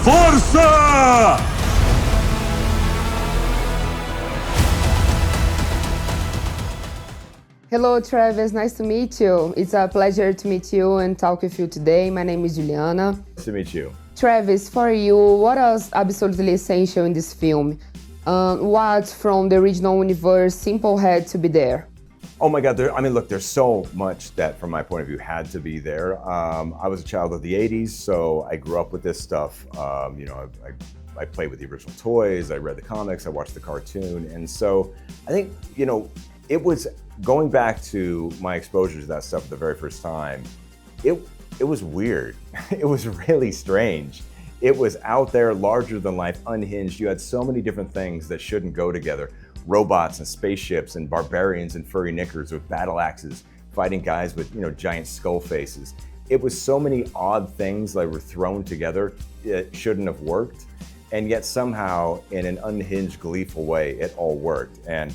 força! Hello, Travis. Nice to meet you. It's a pleasure to meet you and talk with you today. My name is Juliana. Nice to meet you. Travis, for you, what was absolutely essential in this film? What from the original universe simple had to be there? Oh my God, look, there's so much that from my point of view had to be there. I was a child of the 80s, so I grew up with this stuff. I played with the original toys, I read the comics, I watched the cartoon. And so I think, it was going back to my exposure to that stuff the very first time. It was weird. It was really strange. It was out there, larger than life, unhinged. You had so many different things that shouldn't go together. Robots and spaceships and barbarians and furry knickers with battle axes, fighting guys with, giant skull faces. It was so many odd things that were thrown together. It shouldn't have worked. And yet somehow, in an unhinged, gleeful way, it all worked. And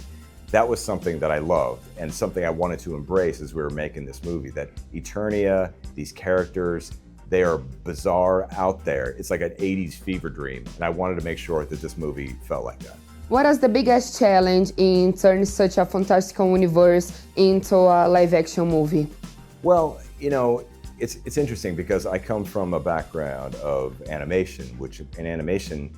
that was something that I loved and something I wanted to embrace as we were making this movie, that Eternia, these characters, they are bizarre out there. It's like an 80s fever dream. And I wanted to make sure that this movie felt like that. What is the biggest challenge in turning such a fantastical universe into a live-action movie? Well, it's interesting because I come from a background of animation, which in animation,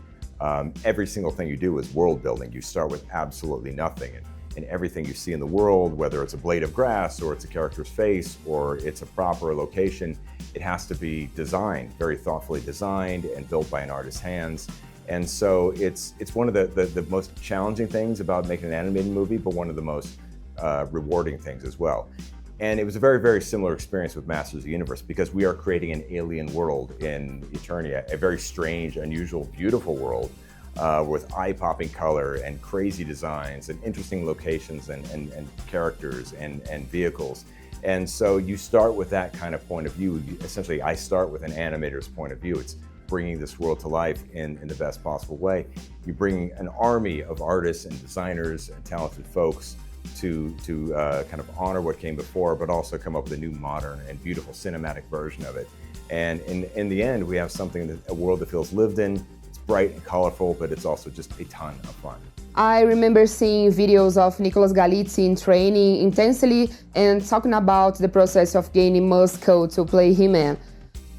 every single thing you do is world building. You start with absolutely nothing. And everything you see in the world, whether it's a blade of grass or it's a character's face or it's a proper location, it has to be designed, very thoughtfully designed and built by an artist's hands. And so it's one of the most challenging things about making an animated movie, but one of the most rewarding things as well. And it was a very, very similar experience with Masters of the Universe because we are creating an alien world in Eternia, a very strange, unusual, beautiful world with eye-popping color and crazy designs and interesting locations and characters and vehicles. And so you start with that kind of point of view. Essentially, I start with an animator's point of view. It's bringing this world to life in the best possible way. You bring an army of artists and designers and talented folks to kind of honor what came before, but also come up with a new modern and beautiful cinematic version of it. And in the end, we have a world that feels lived in. It's bright and colorful, but it's also just a ton of fun. I remember seeing videos of Nicholas Galitzine training intensely and talking about the process of gaining muscle to play He-Man.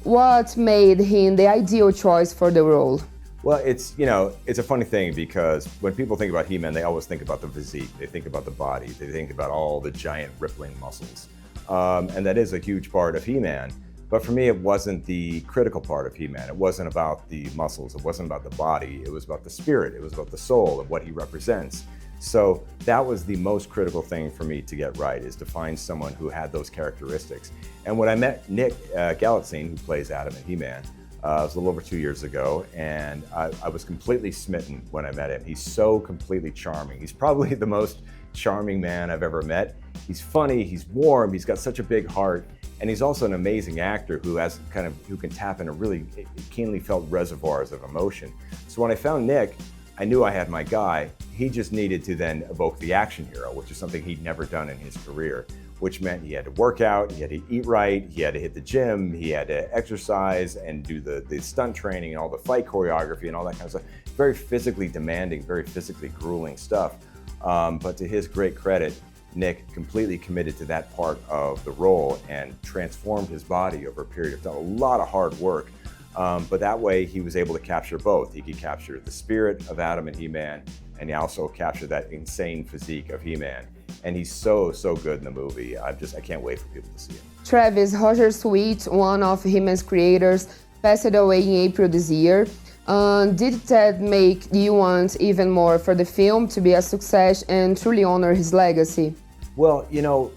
What made him the ideal choice for the role? Well, it's a funny thing because when people think about He-Man, they always think about the physique. They think about the body. They think about all the giant rippling muscles. And that is a huge part of He-Man. But for me, it wasn't the critical part of He-Man. It wasn't about the muscles. It wasn't about the body. It was about the spirit. It was about the soul and what he represents. So that was the most critical thing for me to get right, is to find someone who had those characteristics. And when I met Nick Galitzine, who plays Adam in He-Man, it was a little over 2 years ago, and I was completely smitten when I met him. He's so completely charming. He's probably the most charming man I've ever met. He's funny, he's warm, he's got such a big heart, and he's also an amazing actor who can tap into really keenly felt reservoirs of emotion. So when I found Nick, I knew I had my guy. He just needed to then evoke the action hero, which is something he'd never done in his career, which meant he had to work out, he had to eat right, he had to hit the gym, he had to exercise and do the stunt training and all the fight choreography and all that kind of stuff. Very physically demanding, very physically grueling stuff. But to his great credit, Nick completely committed to that part of the role and transformed his body over a period of time. A lot of hard work. But that way he was able to capture both. He could capture the spirit of Adam and He-Man, and he also captured that insane physique of He-Man. And he's so good in the movie. I can't wait for people to see him. Travis, Roger Sweet, one of He-Man's creators, passed away in April this year. Did that make you want even more for the film to be a success and truly honor his legacy? Well,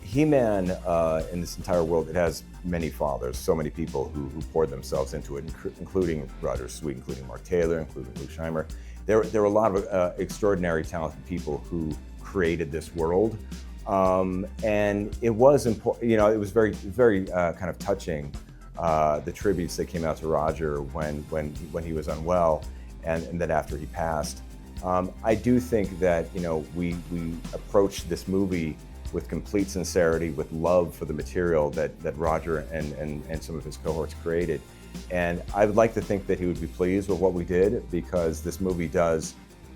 He-Man in this entire world, it has many fathers, so many people who poured themselves into it, including Roger Sweet, including Mark Taylor, including Lou Scheimer. There were a lot of extraordinary, talented people who created this world. And it was important, it was very kind of touching, the tributes that came out to Roger when he was unwell and then after he passed. I do think that, we approached this movie with complete sincerity, with love for the material that Roger and some of his cohorts created. And I would like to think that he would be pleased with what we did, because this movie does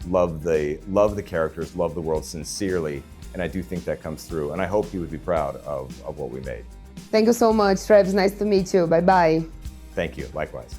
love the characters, love the world sincerely, and I do think that comes through. And I hope he would be proud of what we made. Thank you so much, Travis. Nice to meet you. Bye-bye. Thank you. Likewise.